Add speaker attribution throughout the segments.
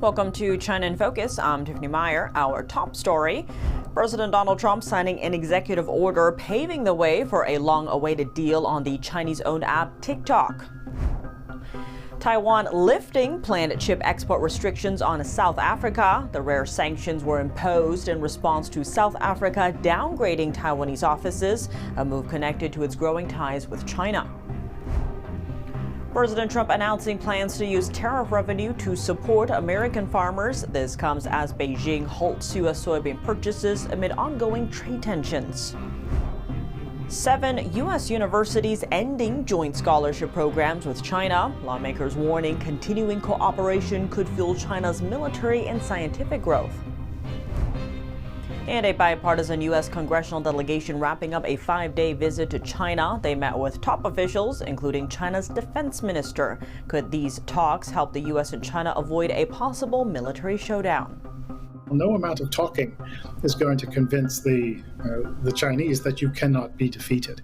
Speaker 1: Welcome to China in Focus. I'm Tiffany Meyer. Our top story: President Donald Trump signing an executive order paving the way for a long-awaited deal on the Chinese-owned app TikTok. Taiwan lifting planned chip export restrictions on South Africa. The rare sanctions were imposed in response to South Africa downgrading Taiwanese offices, a move connected to its growing ties with China. President Trump announcing plans to use tariff revenue to support American farmers. This comes as Beijing halts U.S. soybean purchases amid ongoing trade tensions. 7 U.S. universities ending joint scholarship programs with China. Lawmakers warning continuing cooperation could fuel China's military and scientific growth. And a bipartisan U.S. congressional delegation wrapping up a 5-day visit to China. They met with top officials, including China's defense minister. Could these talks help the U.S. and China avoid a possible military showdown?
Speaker 2: No amount of talking is going to convince the Chinese that you cannot be defeated.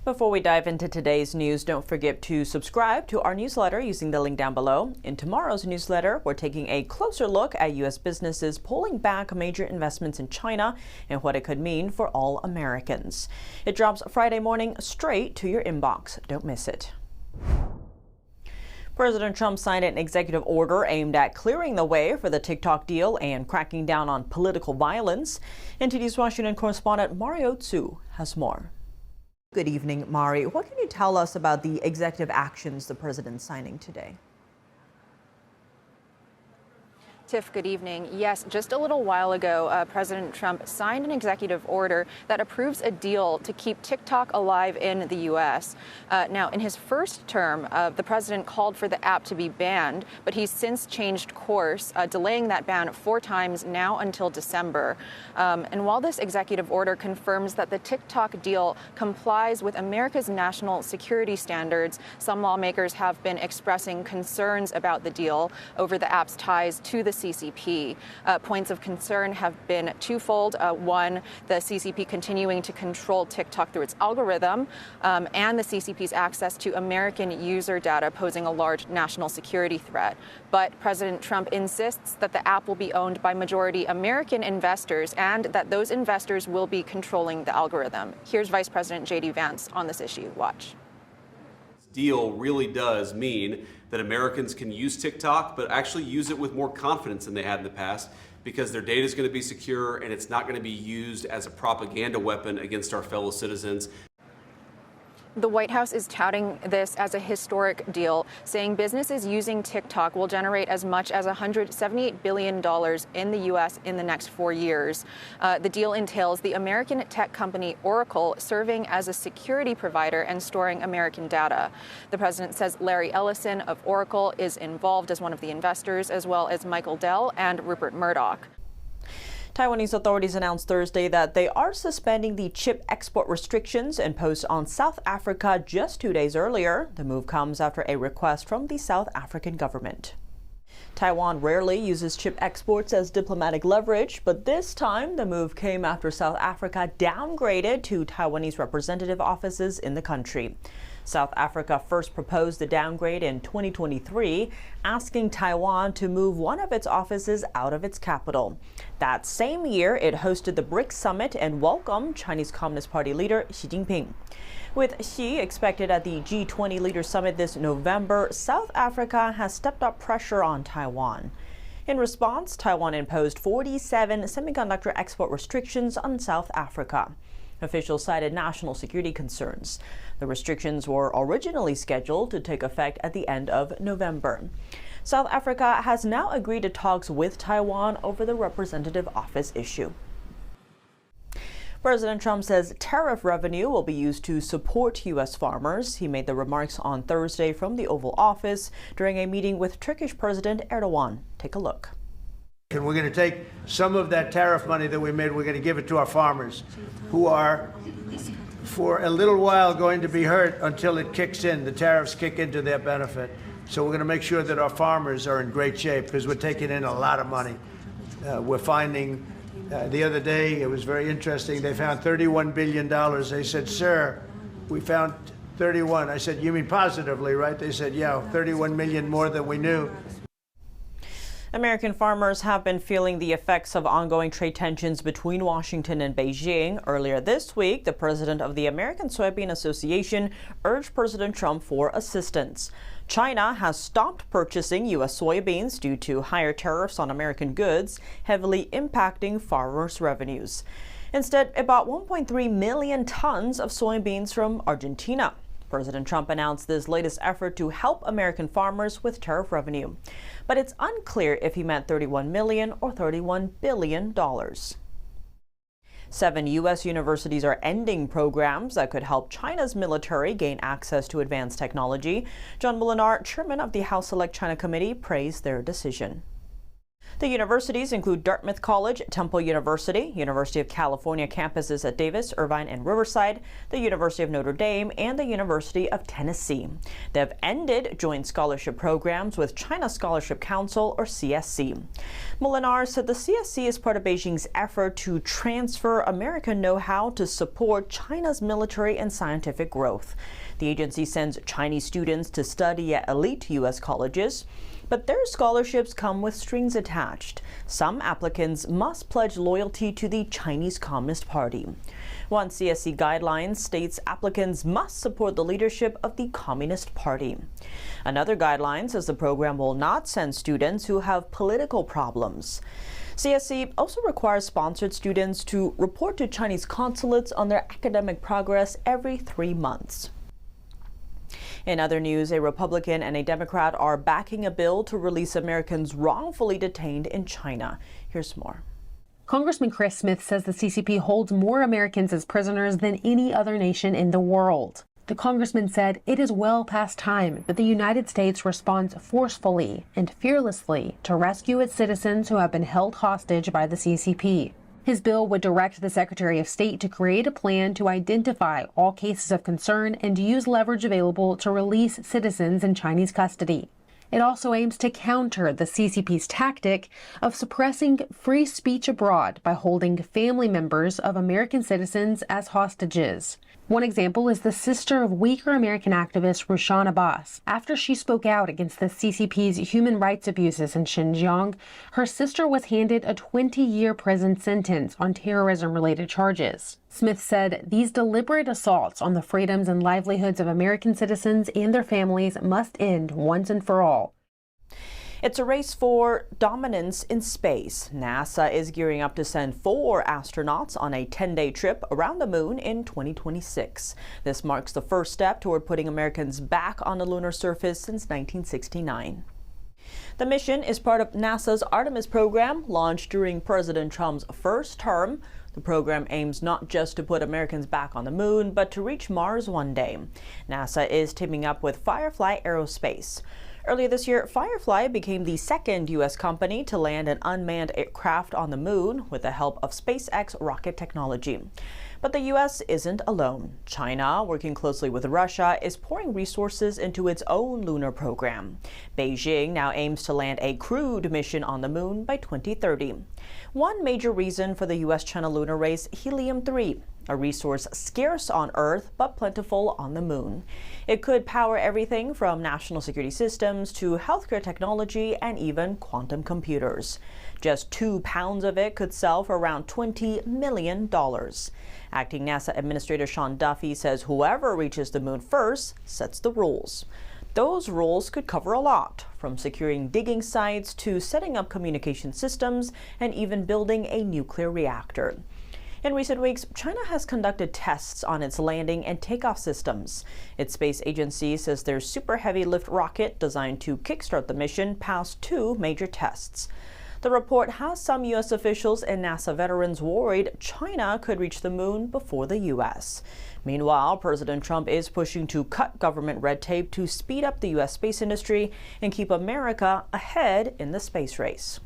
Speaker 1: Before we dive into today's news, don't forget to subscribe to our newsletter using the link down below. In tomorrow's newsletter, we're taking a closer look at U.S. businesses pulling back major investments in China and what it could mean for all Americans. It drops Friday morning straight to your inbox. Don't miss it. President Trump signed an executive order aimed at clearing the way for the TikTok deal and cracking down on political violence. NTD's Washington correspondent Mario Tsu has more. Good evening, Mari. What can you tell us about the executive actions the president's signing today?
Speaker 3: Tiff, good evening. Yes, just a little while ago, President Trump signed an executive order that approves a deal to keep TikTok alive in the U.S. Now, in his first term, the president called for the app to be banned, but he's since changed course, delaying that ban 4 times now until December. And while this executive order confirms that the TikTok deal complies with America's national security standards, some lawmakers have been expressing concerns about the deal over the app's ties to the CCP. Points of concern have been twofold. One, the CCP continuing to control TikTok through its algorithm, and the CCP's access to American user data posing a large national security threat. But President Trump insists that the app will be owned by majority American investors and that those investors will be controlling the algorithm. Here's Vice President J.D. Vance on this issue. Watch.
Speaker 4: Deal really does mean that Americans can use TikTok, but actually use it with more confidence than they had in the past, because their data is going to be secure and it's not going to be used as a propaganda weapon against our fellow citizens.
Speaker 3: The White House is touting this as a historic deal, saying businesses using TikTok will generate as much as $178 billion in the U.S. in the next 4 years. The deal entails the American tech company Oracle serving as a security provider and storing American data. The president says Larry Ellison of Oracle is involved as one of the investors, as well as Michael Dell and Rupert Murdoch.
Speaker 1: Taiwanese authorities announced Thursday that they are suspending the chip export restrictions imposed on South Africa just 2 days earlier. The move comes after a request from the South African government. Taiwan rarely uses chip exports as diplomatic leverage, but this time the move came after South Africa downgraded 2 Taiwanese representative offices in the country. South Africa first proposed the downgrade in 2023, asking Taiwan to move one of its offices out of its capital. That same year, it hosted the BRICS summit and welcomed Chinese Communist Party leader Xi Jinping. With Xi expected at the G20 Leaders Summit this November, South Africa has stepped up pressure on Taiwan. In response, Taiwan imposed 47 semiconductor export restrictions on South Africa. Officials cited national security concerns. The restrictions were originally scheduled to take effect at the end of November. South Africa has now agreed to talks with Taiwan over the representative office issue. President Trump says tariff revenue will be used to support U.S. farmers. He made the remarks on Thursday from the Oval Office during a meeting with Turkish President Erdogan. Take a look.
Speaker 5: And we're going to take some of that tariff money that we made, we're going to give it to our farmers, who are, for a little while, going to be hurt until it kicks in. The tariffs kick into their benefit. So we're going to make sure that our farmers are in great shape, because we're taking in a lot of money. We're finding The other day, it was very interesting. They found $31 billion. They said, sir, we found 31. I said, you mean positively, right? They said, yeah, 31 million more than we knew.
Speaker 1: American farmers have been feeling the effects of ongoing trade tensions between Washington and Beijing. Earlier this week, the president of the American Soybean Association urged President Trump for assistance. China has stopped purchasing U.S. soybeans due to higher tariffs on American goods, heavily impacting farmers' revenues. Instead, it bought 1.3 million tons of soybeans from Argentina. President Trump announced this latest effort to help American farmers with tariff revenue. But it's unclear if he meant $31 million or $31 billion. 7 U.S. universities are ending programs that could help China's military gain access to advanced technology. John Lunar, chairman of the House Select China Committee, praised their decision. The universities include Dartmouth College, Temple University, University of California campuses at Davis, Irvine, and Riverside, the University of Notre Dame, and the University of Tennessee. They have ended joint scholarship programs with China Scholarship Council, or CSC. Molinar said the CSC is part of Beijing's effort to transfer American know-how to support China's military and scientific growth. The agency sends Chinese students to study at elite U.S. colleges. But their scholarships come with strings attached. Some applicants must pledge loyalty to the Chinese Communist Party. One CSC guideline states applicants must support the leadership of the Communist Party. Another guideline says the program will not send students who have political problems. CSC also requires sponsored students to report to Chinese consulates on their academic progress every 3 months. In other news, a Republican and a Democrat are backing a bill to release Americans wrongfully detained in China. Here's more.
Speaker 6: Congressman Chris Smith says the CCP holds more Americans as prisoners than any other nation in the world. The congressman said it is well past time that the United States responds forcefully and fearlessly to rescue its citizens who have been held hostage by the CCP. His bill would direct the Secretary of State to create a plan to identify all cases of concern and use leverage available to release citizens in Chinese custody. It also aims to counter the CCP's tactic of suppressing free speech abroad by holding family members of American citizens as hostages. One example is the sister of Uyghur American activist Rushan Abbas. After she spoke out against the CCP's human rights abuses in Xinjiang, her sister was handed a 20-year prison sentence on terrorism-related charges. Smith said these deliberate assaults on the freedoms and livelihoods of American citizens and their families must end once and for all.
Speaker 1: It's a race for dominance in space. NASA is gearing up to send 4 astronauts on a 10-day trip around the moon in 2026. This marks the first step toward putting Americans back on the lunar surface since 1969. The mission is part of NASA's Artemis program, launched during President Trump's first term. The program aims not just to put Americans back on the moon, but to reach Mars one day. NASA is teaming up with Firefly Aerospace. Earlier this year, Firefly became the second U.S. company to land an unmanned aircraft on the moon with the help of SpaceX rocket technology. But the U.S. isn't alone. China, working closely with Russia, is pouring resources into its own lunar program. Beijing now aims to land a crewed mission on the moon by 2030. One major reason for the U.S.-China lunar race, helium-3, a resource scarce on Earth but plentiful on the moon. It could power everything from national security systems to healthcare technology and even quantum computers. Just 2 pounds of it could sell for around $20 million. Acting NASA Administrator Sean Duffy says whoever reaches the moon first sets the rules. Those rules could cover a lot, from securing digging sites to setting up communication systems and even building a nuclear reactor. In recent weeks, China has conducted tests on its landing and takeoff systems. Its space agency says their Super Heavy Lift rocket, designed to kickstart the mission, passed 2 major tests. The report has some U.S. officials and NASA veterans worried China could reach the moon before the U.S. Meanwhile, President Trump is pushing to cut government red tape to speed up the U.S. space industry and keep America ahead in the space race.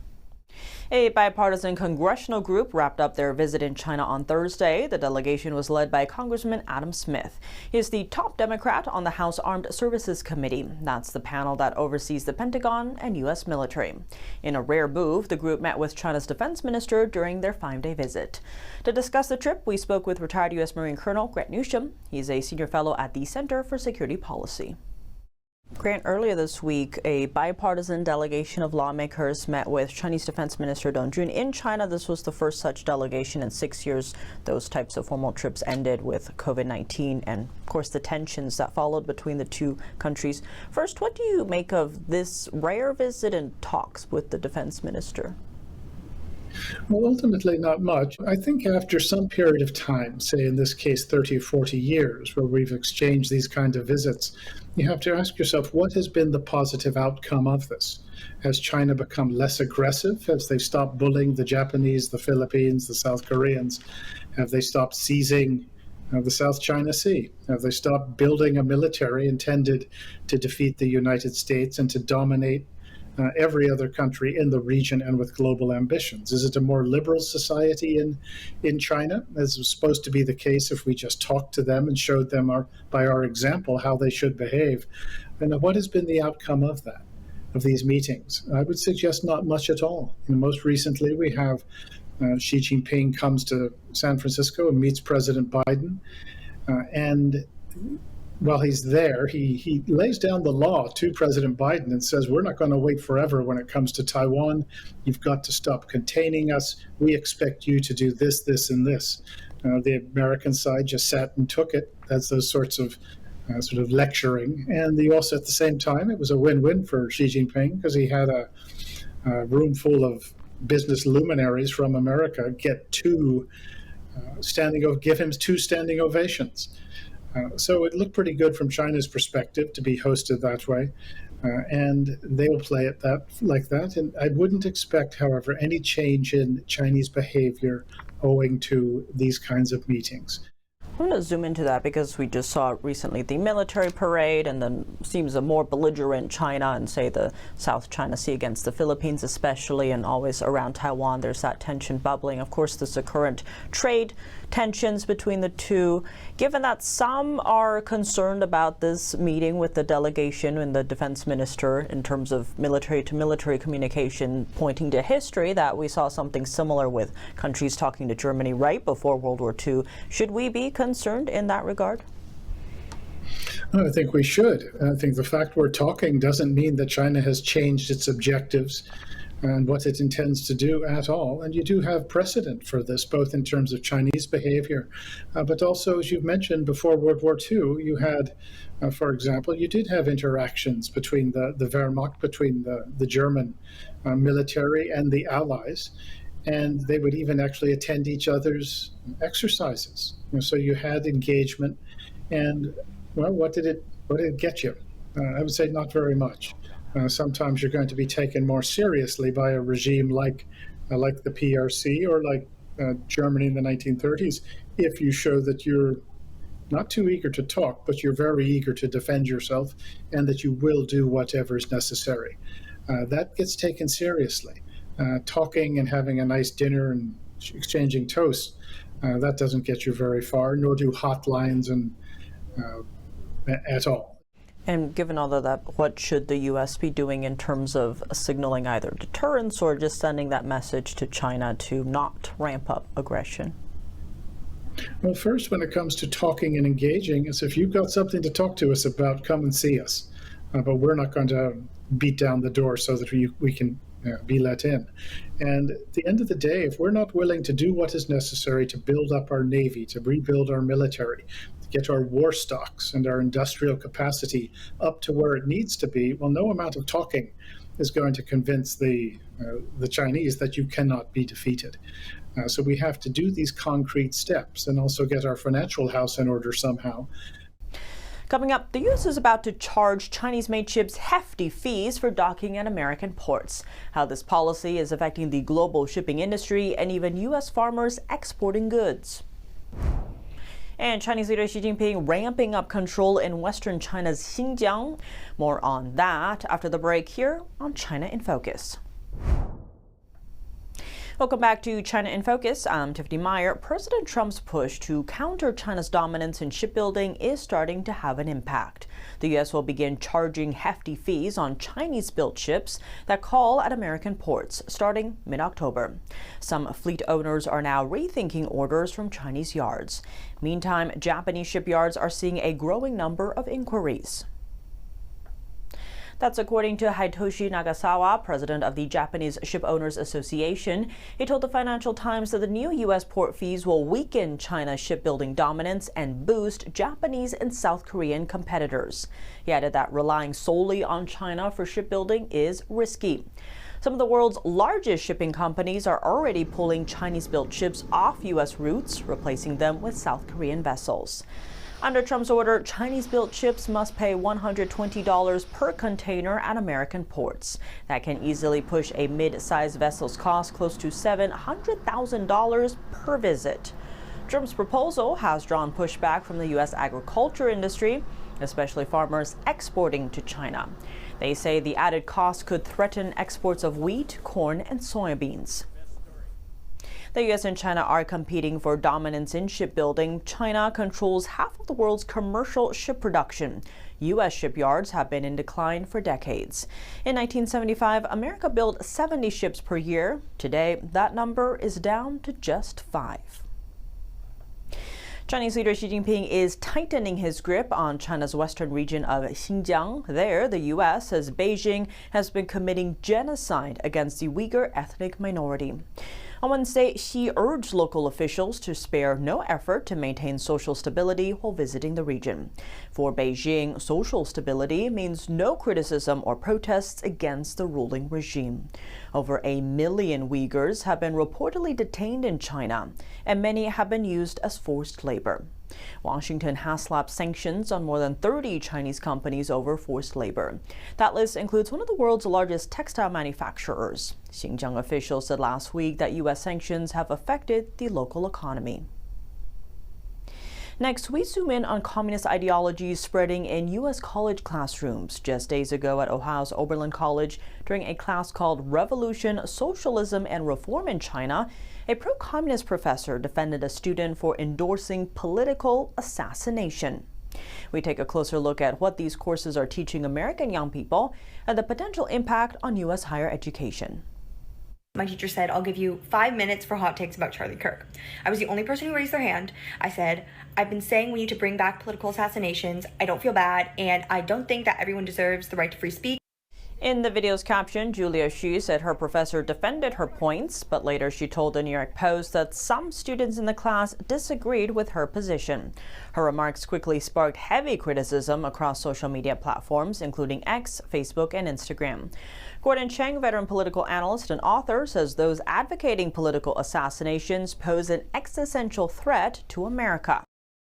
Speaker 1: A bipartisan congressional group wrapped up their visit in China on Thursday. The delegation was led by Congressman Adam Smith. He is the top Democrat on the House Armed Services Committee. That's the panel that oversees the Pentagon and U.S. military. In a rare move, the group met with China's defense minister during their 5-day visit. To discuss the trip, we spoke with retired U.S. Marine Colonel Grant Newsham. He's a senior fellow at the Center for Security Policy. Grant, earlier this week, a bipartisan delegation of lawmakers met with Chinese Defense Minister Dong Jun in China. This was the first such delegation in 6 years. Those types of formal trips ended with COVID-19 and, of course, the tensions that followed between the two countries. First, what do you make of this rare visit and talks with the defense minister?
Speaker 2: Well, ultimately, not much. I think after some period of time, say in this case 30 or 40 years, where we've exchanged these kind of visits, you have to ask yourself, what has been the positive outcome of this? Has China become less aggressive? Has they stopped bullying the Japanese, the Philippines, the South Koreans? Have they stopped seizing the South China Sea? Have they stopped building a military intended to defeat the United States and to dominate every other country in the region and with global ambitions? Is it a more liberal society in China, as was supposed to be the case if we just talked to them and showed them by our example how they should behave? And what has been the outcome of that, of these meetings? I would suggest not much at all. And most recently, we have Xi Jinping comes to San Francisco and meets President Biden, and while he's there, he lays down the law to President Biden and says, we're not going to wait forever when it comes to Taiwan. You've got to stop containing us. We expect you to do this, this, and this. The American side just sat and took it. That's those sorts of sort of lecturing. And also at the same time, it was a win-win for Xi Jinping because he had a room full of business luminaries from America give him 2 standing ovations. So it looked pretty good from China's perspective to be hosted that way, and they will play it like that. And I wouldn't expect, however, any change in Chinese behavior owing to these kinds of meetings.
Speaker 1: I want to zoom into that because we just saw recently the military parade, and then seems a more belligerent China and say the South China Sea against the Philippines especially, and always around Taiwan there's that tension bubbling. Of course, there's the current trade tensions between the two. Given that some are concerned about this meeting with the delegation and the defense minister in terms of military to military communication, pointing to history that we saw something similar with countries talking to Germany right before World War II, should we be concerned in that regard?
Speaker 2: I think we should. I think the fact we're talking doesn't mean that China has changed its objectives and what it intends to do at all. And you do have precedent for this, both in terms of Chinese behavior, but also, as you've mentioned, before World War II, you had, for example, you did have interactions between the Wehrmacht, between the German military and the Allies, and they would even actually attend each other's exercises. So you had engagement, and well, what did it get you? I would say not very much. Sometimes you're going to be taken more seriously by a regime like the PRC or like Germany in the 1930s if you show that you're not too eager to talk, but you're very eager to defend yourself and that you will do whatever is necessary. That gets taken seriously. Talking and having a nice dinner and exchanging toasts, that doesn't get you very far, nor do hotlines and at all.
Speaker 1: And given all of that, what should the U.S. be doing in terms of signaling either deterrence or just sending that message to China to not ramp up aggression?
Speaker 2: Well, first, when it comes to talking and engaging, is if you've got something to talk to us about, come and see us. But we're not going to beat down the door so that we can be let in. And at the end of the day, if we're not willing to do what is necessary to build up our Navy, to rebuild our military, get our war stocks and our industrial capacity up to where it needs to be, well, no amount of talking is going to convince the Chinese that you cannot be defeated. So we have to do these concrete steps and also get our financial house in order somehow.
Speaker 1: Coming up, the U.S. is about to charge Chinese-made ships hefty fees for docking at American ports. How this policy is affecting the global shipping industry and even U.S. farmers exporting goods. And Chinese leader Xi Jinping ramping up control in western China's Xinjiang. More on that after the break here on China in Focus. Welcome back to China in Focus. I'm Tiffany Meyer. President Trump's push to counter China's dominance in shipbuilding is starting to have an impact. The U.S. will begin charging hefty fees on Chinese-built ships that call at American ports starting mid-October. Some fleet owners are now rethinking orders from Chinese yards. Meantime, Japanese shipyards are seeing a growing number of inquiries. That's according to Hitoshi Nagasawa, president of the Japanese Ship Owners Association. He told the Financial Times that the new U.S. port fees will weaken China's shipbuilding dominance and boost Japanese and South Korean competitors. He added that relying solely on China for shipbuilding is risky. Some of the world's largest shipping companies are already pulling Chinese-built ships off U.S. routes, replacing them with South Korean vessels. Under Trump's order, Chinese-built ships must pay $120 per container at American ports. That can easily push a mid-sized vessel's cost close to $700,000 per visit. Trump's proposal has drawn pushback from the U.S. agriculture industry, especially farmers exporting to China. They say the added cost could threaten exports of wheat, corn, and soybeans. The U.S. and China are competing for dominance in shipbuilding. China controls half of the world's commercial ship production. U.S. shipyards have been in decline for decades. In 1975, America built 70 ships per year. Today, that number is down to just 5. Chinese leader Xi Jinping is tightening his grip on China's western region of Xinjiang. There, the U.S. says Beijing has been committing genocide against the Uyghur ethnic minority. On Wednesday, Xi urged local officials to spare no effort to maintain social stability while visiting the region. For Beijing, social stability means no criticism or protests against the ruling regime. Over 1 million Uyghurs have been reportedly detained in China, and many have been used as forced labor. Washington has slapped sanctions on more than 30 Chinese companies over forced labor. That list includes one of the world's largest textile manufacturers. Xinjiang officials said last week that U.S. sanctions have affected the local economy. Next, we zoom in on communist ideologies spreading in U.S. college classrooms. Just days ago at Ohio's Oberlin College, during a class called Revolution, Socialism, and Reform in China, a pro-communist professor defended a student for endorsing political assassination. We take a closer look at what these courses are teaching American young people and the potential impact on U.S. higher education.
Speaker 7: My teacher said, I'll give you 5 minutes for hot takes about Charlie Kirk. I was the only person who raised their hand. I said, I've been saying we need to bring back political assassinations. I don't feel bad, and I don't think that everyone deserves the right to free speech.
Speaker 1: In the video's caption, Julia Xu said her professor defended her points, but later she told the New York Post that some students in the class disagreed with her position. Her remarks quickly sparked heavy criticism across social media platforms, including X, Facebook, and Instagram. Gordon Cheng, veteran political analyst and author, says those advocating political assassinations pose an existential threat to America.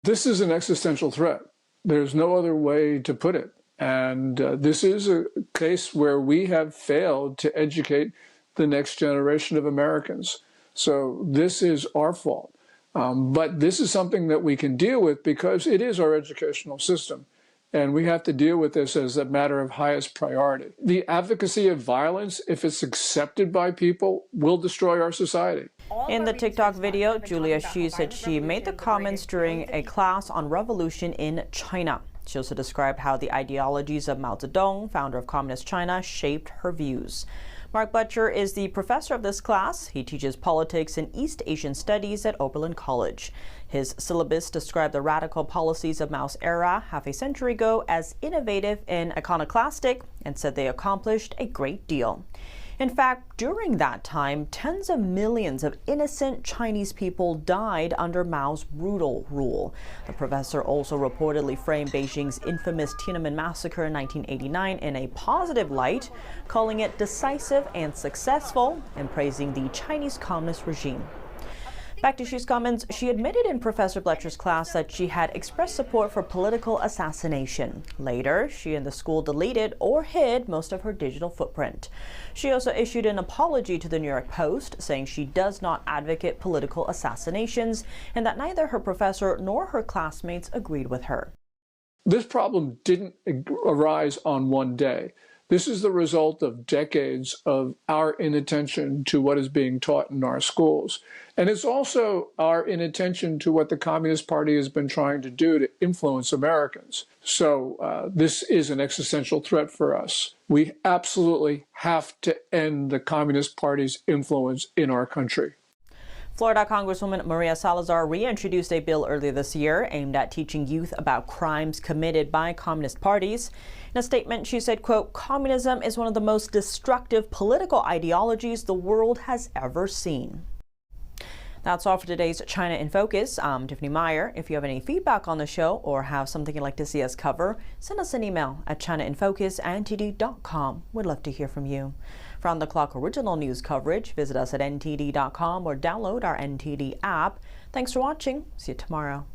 Speaker 8: This is an existential threat. There's no other way to put it. And this is a case where we have failed to educate the next generation of Americans. So this is our fault. But this is something that we can deal with because it is our educational system. And we have to deal with this as a matter of highest priority. The advocacy of violence, if it's accepted by people, will destroy our society.
Speaker 1: In the TikTok video, Julia Xu said she made the comments during a class on revolution in China. She also described how the ideologies of Mao Zedong, founder of Communist China, shaped her views. Mark Butcher is the professor of this class. He teaches politics and East Asian studies at Oberlin College. His syllabus described the radical policies of Mao's era half a century ago as innovative and iconoclastic, and said they accomplished a great deal. In fact, during that time, tens of millions of innocent Chinese people died under Mao's brutal rule. The professor also reportedly framed Beijing's infamous Tiananmen massacre in 1989 in a positive light, calling it decisive and successful, and praising the Chinese Communist regime. Back to Xu's comments, she admitted in Professor Bletcher's class that she had expressed support for political assassination. Later, she and the school deleted or hid most of her digital footprint. She also issued an apology to the New York Post, saying she does not advocate political assassinations and that neither her professor nor her classmates agreed with her.
Speaker 8: This problem didn't arise on one day. This is the result of decades of our inattention to what is being taught in our schools. And it's also our inattention to what the Communist Party has been trying to do to influence Americans. So this is an existential threat for us. We absolutely have to end the Communist Party's influence in our country.
Speaker 1: Florida Congresswoman Maria Salazar reintroduced a bill earlier this year aimed at teaching youth about crimes committed by communist parties. In a statement, she said, quote, "Communism is one of the most destructive political ideologies the world has ever seen." That's all for today's China in Focus. I'm Tiffany Meyer. If you have any feedback on the show or have something you'd like to see us cover, send us an email at chinainfocus@ntd.com. We'd love to hear from you. For on-the-clock original news coverage, visit us at ntd.com or download our NTD app. Thanks for watching. See you tomorrow.